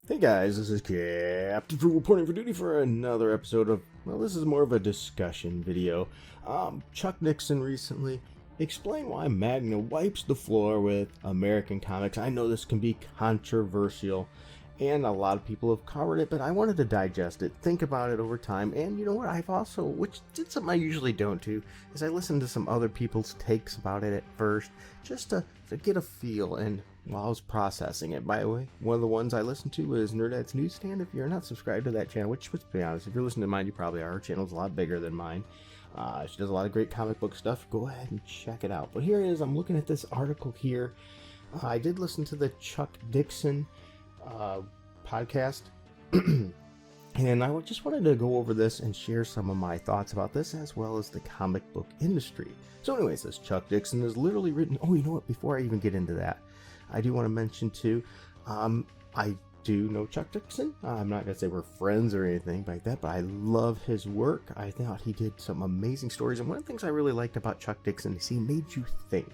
Hey guys, this is Captain Fruit reporting for duty for another episode of, well, this is more of a discussion video. Chuck Dixon recently explained why Manga wipes the floor with American comics. I know this can be controversial, and a lot of people have covered it, but I wanted to digest it, think about it over time, and you know what, I've also, which did something I usually don't do, is I listened to some other people's takes about it at first, just to get a feel, and while I was processing it. By the way, one of the ones I listened to is Nerdad's Newsstand. If you're not subscribed to that channel, which, to be honest, if you're listening to mine, you probably are. Her channel's a lot bigger than mine. She does a lot of great comic book stuff. Go ahead and check it out. But here it is. I'm looking at this article here. I did listen to the Chuck Dixon podcast. And I just wanted to go over this and share some of my thoughts about this, as well as the comic book industry. So anyways, this Chuck Dixon is literally written... Oh, you know what? Before I even get into that, I do want to mention too, I do know Chuck Dixon. I'm not going to say we're friends or anything like that, but I love his work. I thought he did some amazing stories. And one of the things I really liked about Chuck Dixon is he made you think.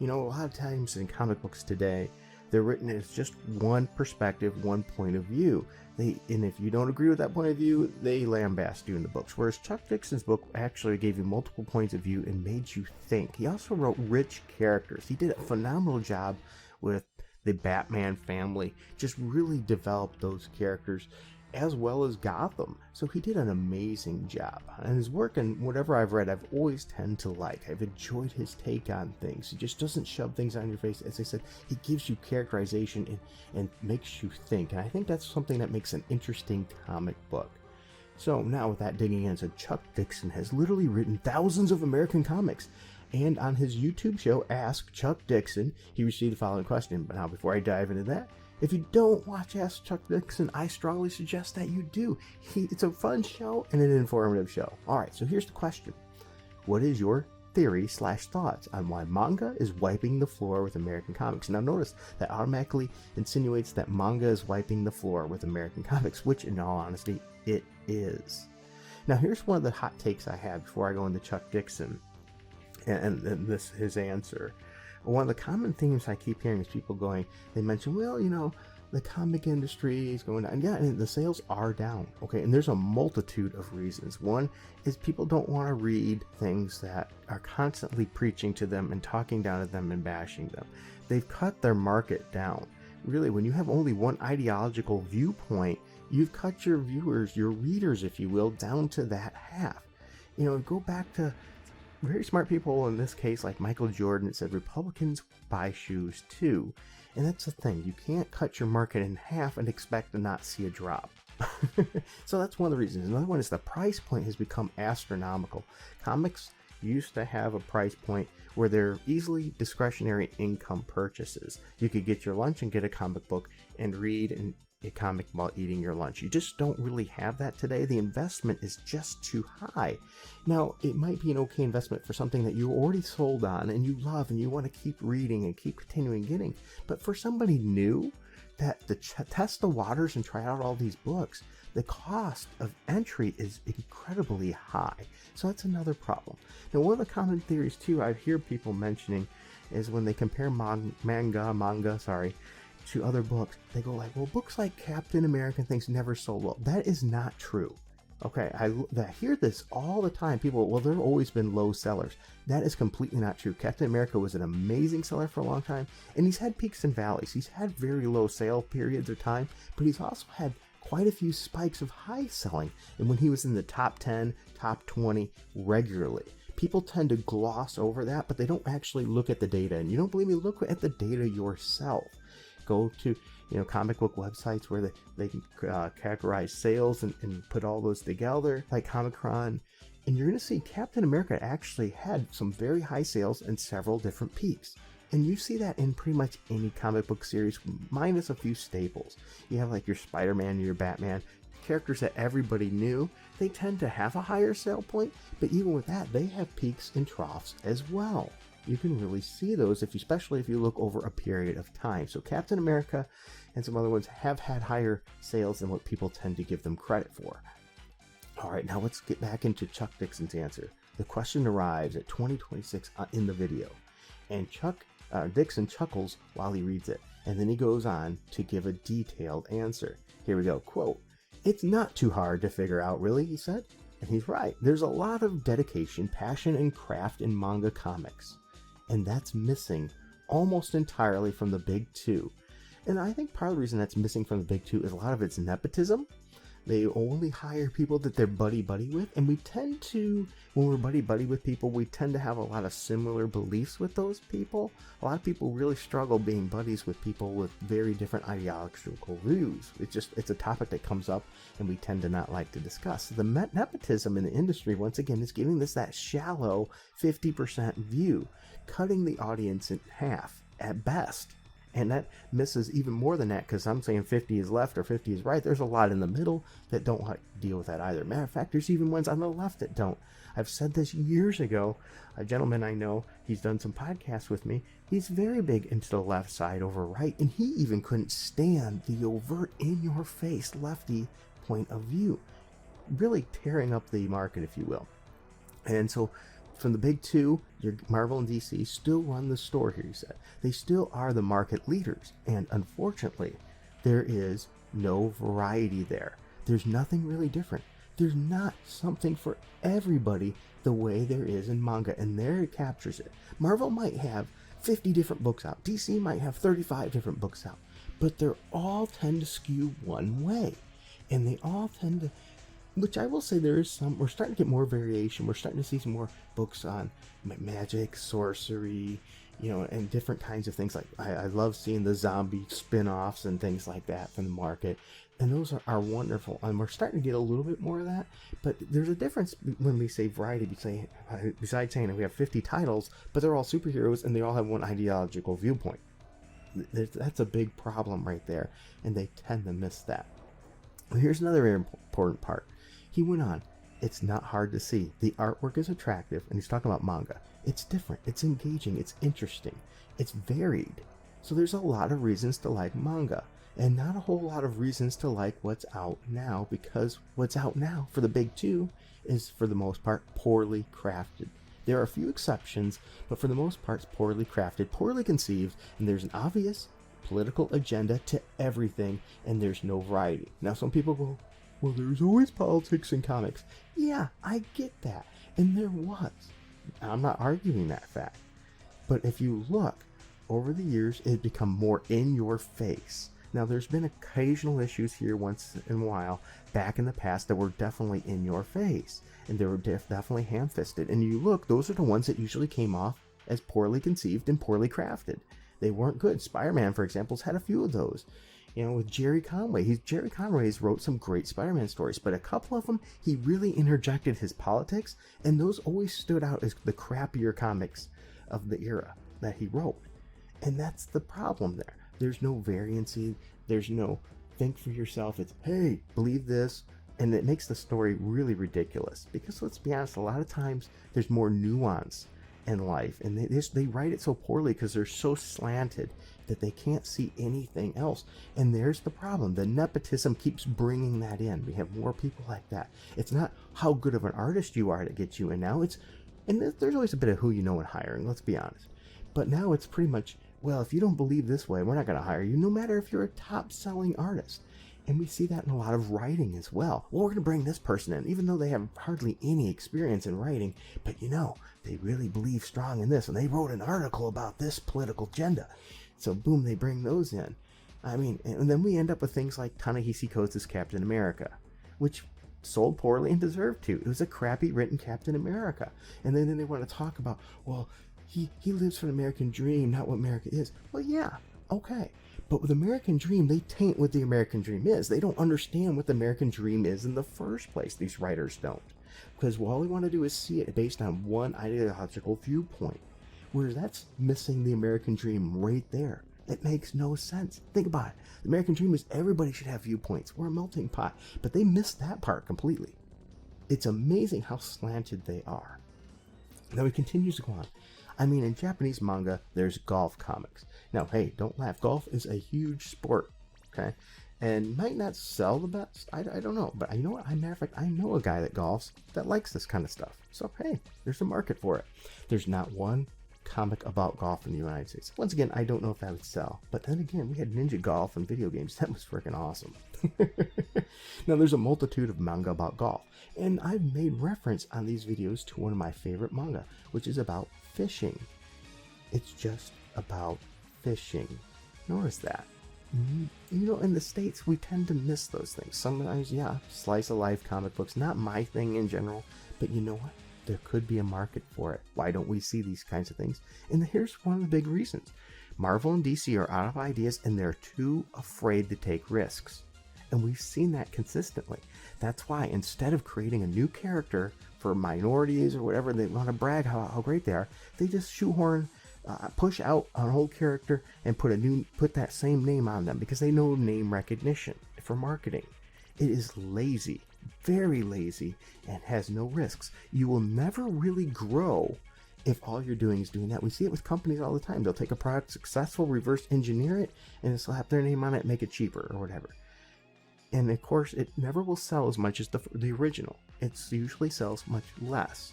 You know, a lot of times in comic books today, they're written as just one perspective, one point of view. And if you don't agree with that point of view, they lambast you in the books. Whereas Chuck Dixon's book actually gave you multiple points of view and made you think. He also wrote rich characters. He did a phenomenal job with the Batman family, just really developed those characters, as well as Gotham. So he did an amazing job. And his work, and whatever I've read, I've always tend to like. I've enjoyed his take on things. He just doesn't shove things on your face. As I said, he gives you characterization and makes you think. And I think that's something that makes an interesting comic book. So now with that digging in, so Chuck Dixon has literally written thousands of American comics. And on his YouTube show, Ask Chuck Dixon, he received the following question. But now, before I dive into that, if you don't watch Ask Chuck Dixon, I strongly suggest that you do. It's a fun show and an informative show. Alright, so here's the question. What is your theory/thoughts on why manga is wiping the floor with American comics? Now notice that automatically insinuates that manga is wiping the floor with American comics, which in all honesty, it is. Now here's one of the hot takes I have before I go into Chuck Dixon. And this his answer. One of the common themes I keep hearing is people going, they mention, well, you know, the comic industry is going down. Yeah, and the sales are down. Okay, and there's a multitude of reasons. One is people don't want to read things that are constantly preaching to them and talking down to them and bashing them. They've cut their market down. Really, when you have only one ideological viewpoint, you've cut your viewers, your readers, if you will, down to that half. You know, go back to very smart people in this case, like Michael Jordan, that said Republicans buy shoes too. And that's the thing. You can't cut your market in half and expect to not see a drop. So that's one of the reasons. Another one is the price point has become astronomical. Comics used to have a price point where they're easily discretionary income purchases. You could get your lunch and get a comic book and read a comic while eating your lunch. You just don't really have that today. The investment is just too high. Now, it might be an okay investment for something that you're already sold on and you love and you want to keep reading and keep continuing getting. But for somebody new that to test the waters and try out all these books, the cost of entry is incredibly high. So that's another problem. Now, one of the common theories too I hear people mentioning is when they compare manga, to other books, they go like, well, books like Captain America and things never sold well. That is not true. Okay, I hear this all the time. People, well, there have always been low sellers. That is completely not true. Captain America was an amazing seller for a long time, and he's had peaks and valleys. He's had very low sale periods of time, but he's also had quite a few spikes of high selling, and when he was in the top 10, top 20 regularly. People tend to gloss over that, but they don't actually look at the data. And you don't believe me? Look at the data yourself. Go to, you know, comic book websites where they can categorize sales and put all those together, like Comic-Con, and you're going to see Captain America actually had some very high sales and several different peaks. And you see that in pretty much any comic book series, minus a few staples. You have like your Spider-Man and your Batman, characters that everybody knew. They tend to have a higher sale point, but even with that, they have peaks and troughs as well. You can really see those, especially if you look over a period of time. So Captain America and some other ones have had higher sales than what people tend to give them credit for. All right, now let's get back into Chuck Dixon's answer. The question arrives at 2026 in the video, and Dixon chuckles while he reads it. And then he goes on to give a detailed answer. Here we go, quote, "It's not too hard to figure out, really," he said. And he's right. There's a lot of dedication, passion, and craft in manga comics. And that's missing almost entirely from the big two. And I think part of the reason that's missing from the big two is a lot of it's nepotism. They only hire people that they're buddy-buddy with, and we tend to, when we're buddy-buddy with people, we tend to have a lot of similar beliefs with those people. A lot of people really struggle being buddies with people with very different ideological views. It's a topic that comes up, and we tend to not like to discuss. The nepotism in the industry, once again, is giving this that shallow 50% view, cutting the audience in half at best. And that misses even more than that, because I'm saying 50 is left or 50 is right. There's a lot in the middle that don't like to deal with that either. Matter of fact, there's even ones on the left that don't. I've said this years ago. A gentleman I know, he's done some podcasts with me. He's very big into the left side over right, and he even couldn't stand the overt, in-your-face lefty point of view. Really tearing up the market, if you will. And so, from the big two, your Marvel and DC still run the store here, he said. They still are the market leaders, and unfortunately, there is no variety there. There's nothing really different. There's not something for everybody the way there is in manga, and there it captures it. Marvel might have 50 different books out. DC might have 35 different books out, but they all tend to skew one way, and they all tend to, which I will say there is some, we're starting to get more variation. We're starting to see some more books on magic, sorcery, and different kinds of things. Like I love seeing the zombie spin-offs and things like that from the market. And those are wonderful. And we're starting to get a little bit more of that. But there's a difference when we say variety, besides saying that we have 50 titles, but they're all superheroes and they all have one ideological viewpoint. That's a big problem right there. And they tend to miss that. Here's another very important part. He went on, it's not hard to see. The artwork is attractive, and he's talking about manga. It's different, it's engaging, it's interesting, it's varied. So there's a lot of reasons to like manga, and not a whole lot of reasons to like what's out now, because what's out now for the big two is, for the most part, poorly crafted. There are a few exceptions, but for the most part, it's poorly crafted, poorly conceived, and there's an obvious political agenda to everything, and there's no variety. Now, some people go, well, there's always politics in comics. Yeah, I get that. And there was. I'm not arguing that fact. But if you look, over the years, it's become more in your face. Now, there's been occasional issues here once in a while back in the past that were definitely in your face. And they were definitely ham-fisted. And you look, those are the ones that usually came off as poorly conceived and poorly crafted. They weren't good. Spider-Man, for example, has had a few of those. With Jerry Conway. Jerry Conway's wrote some great Spider-Man stories, but a couple of them, he really interjected his politics, and those always stood out as the crappier comics of the era that he wrote. And that's the problem there. There's no variancy. There's no think for yourself. It's, hey, believe this. And it makes the story really ridiculous. Because let's be honest, a lot of times there's more nuance in life. And they write it so poorly because they're so slanted that they can't see anything else. And there's the problem. The nepotism keeps bringing that in. We have more people like that. It's not how good of an artist you are that gets you in now. There's always a bit of who you know in hiring, let's be honest. But now it's pretty much, well, if you don't believe this way, we're not going to hire you, no matter if you're a top-selling artist. And we see that in a lot of writing as well. Well, we're going to bring this person in, even though they have hardly any experience in writing. But they really believe strong in this, and they wrote an article about this political agenda. So boom, they bring those in. And then we end up with things like Ta-Nehisi Coates' Captain America, which sold poorly and deserved to. It was a crappy written Captain America. And then they want to talk about, well, he lives for the American dream, not what America is. Well, yeah, okay. But with American Dream, they taint what the American Dream is. They don't understand what the American Dream is in the first place. These writers don't. Because all we want to do is see it based on one ideological viewpoint. Whereas that's missing the American Dream right there. It makes no sense. Think about it. The American Dream is everybody should have viewpoints. We're a melting pot. But they missed that part completely. It's amazing how slanted they are. Now he continues to go on. In Japanese manga, there's golf comics. Now, hey, don't laugh. Golf is a huge sport, okay? And might not sell the best. I don't know. But you know what? Matter of fact, I know a guy that golfs that likes this kind of stuff. So, hey, there's a market for it. There's not one comic about golf in the United States. Once again, I don't know if that would sell, but then again, we had ninja golf and video games. That was freaking awesome. Now, there's a multitude of manga about golf, and I've made reference on these videos to one of my favorite manga, which is about fishing. It's just about fishing. Notice that. You know, in the States, we tend to miss those things. Sometimes, yeah, slice of life comic books, not my thing in general, but you know what? There could be a market for it. Why don't we see these kinds of things? And here's one of the big reasons. Marvel and DC are out of ideas, and they're too afraid to take risks. And we've seen that consistently. That's why instead of creating a new character for minorities or whatever, they want to brag how great they are, they just shoehorn, push out an old character and put that same name on them because they know name recognition for marketing. It is lazy, very lazy, and has no risks. You will never really grow if all you're doing is doing that. We see it with companies all the time. They'll take a product, successful, reverse engineer it, and slap their name on it, make it cheaper or whatever. And of course, it never will sell as much as the original. It usually sells much less.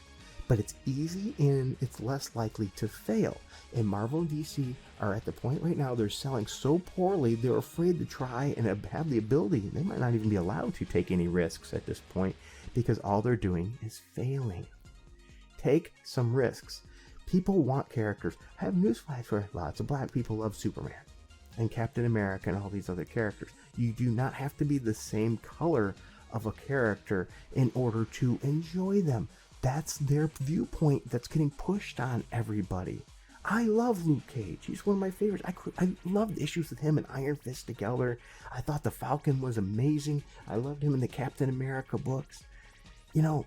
But it's easy and it's less likely to fail. And Marvel and DC are at the point right now, they're selling so poorly, they're afraid to try and have the ability. They might not even be allowed to take any risks at this point because all they're doing is failing. Take some risks. People want characters. I have newsflash for lots of black people love Superman and Captain America and all these other characters. You do not have to be the same color of a character in order to enjoy them. That's their viewpoint that's getting pushed on everybody. I love Luke Cage. He's one of my favorites. I loved issues with him and Iron Fist together. I thought the Falcon was amazing. I loved him in the Captain America books. You know,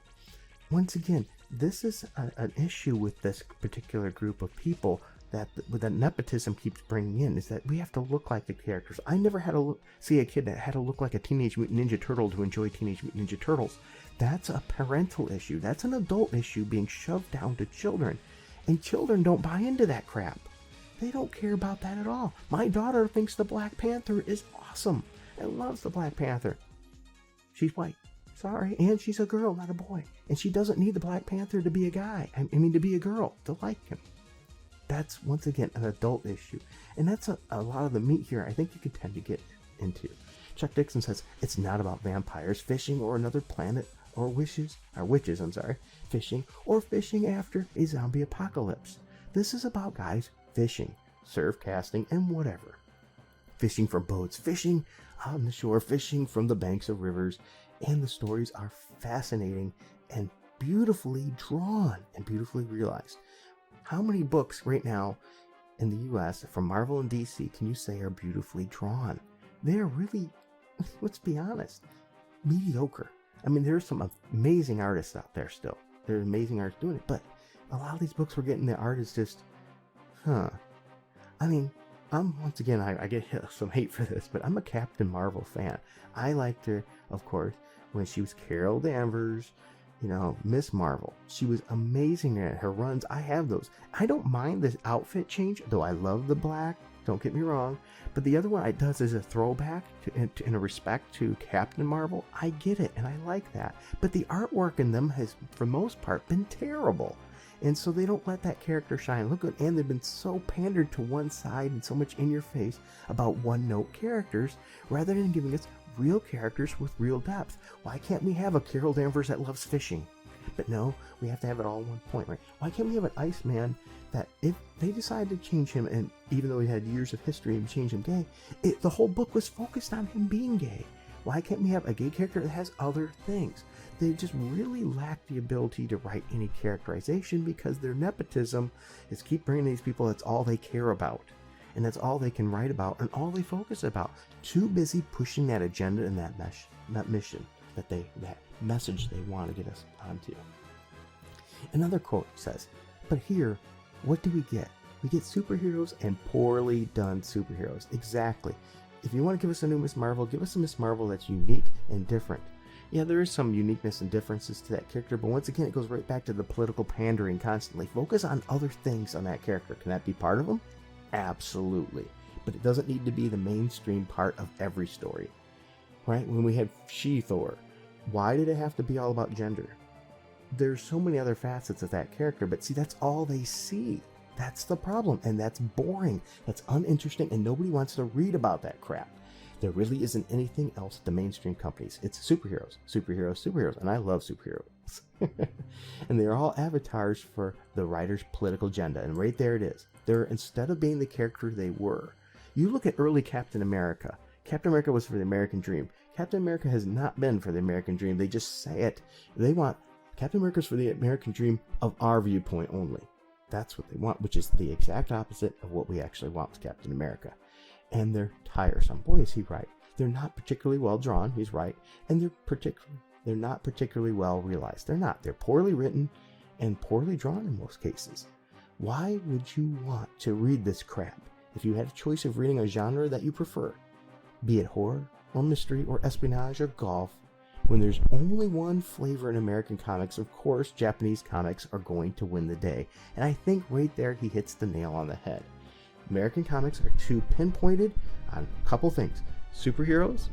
once again, this is an issue with this particular group of people that nepotism keeps bringing in, is that we have to look like the characters. I never had to see a kid that had to look like a Teenage Mutant Ninja Turtle to enjoy Teenage Mutant Ninja Turtles. That's a parental issue. That's an adult issue being shoved down to children. And children don't buy into that crap. They don't care about that at all. My daughter thinks the Black Panther is awesome and loves the Black Panther. She's white. Sorry. And she's a girl, not a boy. And she doesn't need the Black Panther to be a guy. I mean, to be a girl, to like him. That's, once again, an adult issue. And that's a lot of the meat here I think you could tend to get into. Chuck Dixon says, it's not about vampires, fishing, or another planet, or witches, fishing, or fishing after a zombie apocalypse. This is about guys fishing, surf casting, and whatever. Fishing from boats, fishing on the shore, fishing from the banks of rivers, and the stories are fascinating and beautifully drawn and beautifully realized. How many books right now in the US from Marvel and DC can you say are beautifully drawn? They're really, let's be honest, mediocre. I mean, there's some amazing artists out there still. There's amazing artists doing it, but a lot of these books we're getting, the art is just, I mean, once again, I get some hate for this, but I'm a Captain Marvel fan. I liked her, of course, when she was Carol Danvers, you know, Miss Marvel. She was amazing at her runs. I have those. I don't mind this outfit change, though I love the black. Don't get me wrong. But the other one it does is a throwback in a respect to Captain Marvel. I get it, and I like that. But the artwork in them has, for the most part, been terrible. And so they don't let that character shine. Look good. And they've been so pandered to one side and so much in your face about one-note characters rather than giving us real characters with real depth. Why can't we have a Carol Danvers that loves fishing? But no, we have to have it all in one point, right? Why can't we have an Iceman that if they decide to change him, and even though he had years of history and change him gay, the whole book was focused on him being gay. Why can't we have a gay character that has other things? They just really lack the ability to write any characterization because their nepotism is keep bringing these people, that's all they care about. And that's all they can write about and all they focus about. Too busy pushing that agenda and that mission, that message they want to get us onto. Another quote says, but here, what do we get? We get superheroes and poorly done superheroes. Exactly. If you want to give us a new Miss Marvel, give us a Miss Marvel that's unique and different. Yeah, there is some uniqueness and differences to that character, but once again, it goes right back to the political pandering constantly. Focus on other things on that character. Can that be part of them? Absolutely. But it doesn't need to be the mainstream part of every story. Right? When we had She-Thor, why did it have to be all about gender? There's so many other facets of that character, but see, that's all they see. That's the problem, and that's boring. That's uninteresting, and nobody wants to read about that crap. There really isn't anything else at the mainstream companies. It's superheroes, superheroes, superheroes, and I love superheroes. And they're all avatars for the writer's political agenda, and right there it is. They're, instead of being the character they were. You look at early Captain America. Captain America was for the American dream. Captain America has not been for the American dream. They just say it. They want Captain America's for the American dream of our viewpoint only. That's what they want, which is the exact opposite of what we actually want with Captain America. And they're tiresome. Boy, is he right. They're not particularly well drawn. He's right. And they're not particularly well realized. They're not. They're poorly written and poorly drawn in most cases. Why would you want to read this crap if you had a choice of reading a genre that you prefer, be it horror or mystery or espionage or golf, when there's only one flavor in American comics? Of course, Japanese comics are going to win the day. And I think right there he hits the nail on the head. American comics are too pinpointed on a couple things: superheroes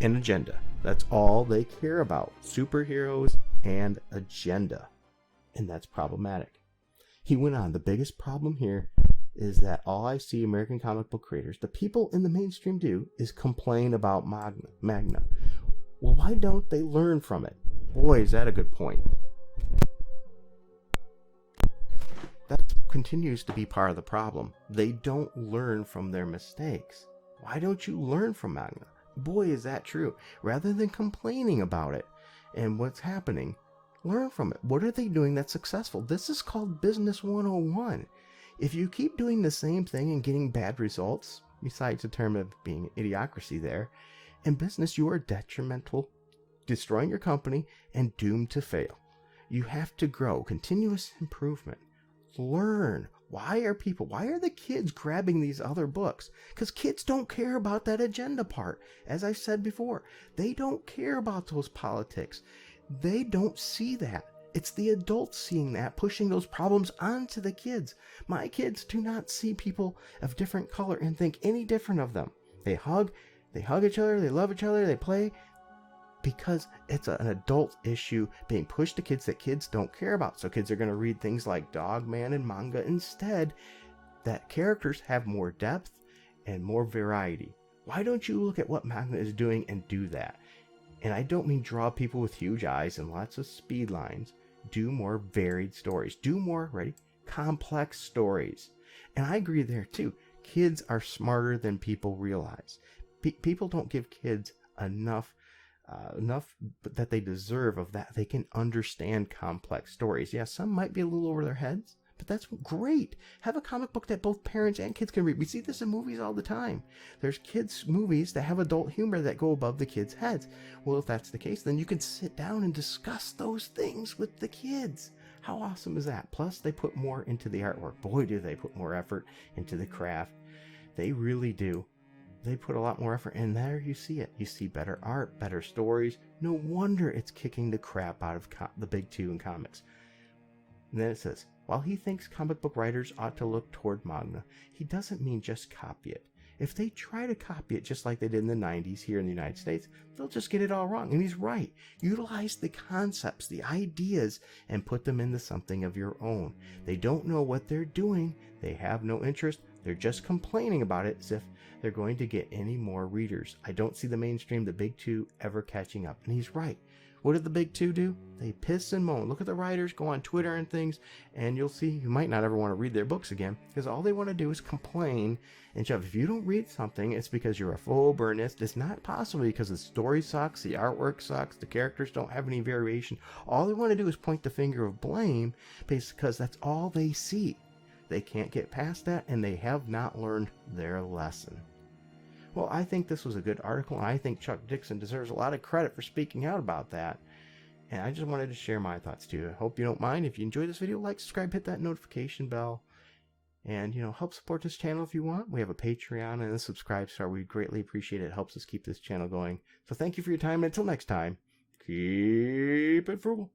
and agenda. That's all they care about. Superheroes and agenda. And that's problematic. He went on, the biggest problem here is that all I see American comic book creators, the people in the mainstream, do is complain about Manga. Well, why don't they learn from it? Boy, is that a good point. That continues to be part of the problem. They don't learn from their mistakes. Why don't you learn from Manga? Boy, is that true. Rather than complaining about it and what's happening, learn from it. What are they doing that's successful? This is called Business 101. If you keep doing the same thing and getting bad results, besides the term of being idiocracy there, in business you are detrimental, destroying your company, and doomed to fail. You have to grow. Continuous improvement. Learn. Why are the kids grabbing these other books? Because kids don't care about that agenda part. As I've said before, they don't care about those politics. They don't see that. It's the adults seeing that, pushing those problems onto the kids. My kids do not see people of different color and think any different of them. They hug each other, they love each other, they play, because it's an adult issue being pushed to kids that kids don't care about. So kids are going to read things like Dog Man and Manga instead, that characters have more depth and more variety. Why don't you look at what Manga is doing and do that? And I don't mean draw people with huge eyes and lots of speed lines. Do more varied stories. Do more, complex stories. And I agree there too. Kids are smarter than people realize. People don't give kids enough that they deserve of that. They can understand complex stories. Yeah, some might be a little over their heads, but that's great. Have a comic book that both parents and kids can read. We see this in movies all the time. There's kids' movies that have adult humor that go above the kids' heads. Well, if that's the case, then you can sit down and discuss those things with the kids. How awesome is that? Plus, they put more into the artwork. Boy, do they put more effort into the craft. They really do. They put a lot more effort, and there you see it. You see better art, better stories. No wonder it's kicking the crap out of the big two in comics. And then it says, while he thinks comic book writers ought to look toward manga, he doesn't mean just copy it. If they try to copy it just like they did in the 90s here in the United States, they'll just get it all wrong. And he's right. Utilize the concepts, the ideas, and put them into something of your own. They don't know what they're doing. They have no interest. They're just complaining about it as if they're going to get any more readers. I don't see the mainstream, the big two, ever catching up. And he's right. What did the big two do? They piss and moan. Look at the writers, go on Twitter and things, and you'll see you might not ever want to read their books again, because all they want to do is complain and shove. If you don't read something, it's because you're a phobe or an ist. It's not possible because the story sucks, the artwork sucks, the characters don't have any variation. All they want to do is point the finger of blame because that's all they see. They can't get past that, and they have not learned their lesson. Well, I think this was a good article, and I think Chuck Dixon deserves a lot of credit for speaking out about that. And I just wanted to share my thoughts too. I hope you don't mind. If you enjoyed this video, like, subscribe, hit that notification bell, and help support this channel if you want. We have a Patreon and a subscribe star. We greatly appreciate it. It helps us keep this channel going. So thank you for your time, and until next time, keep it frugal.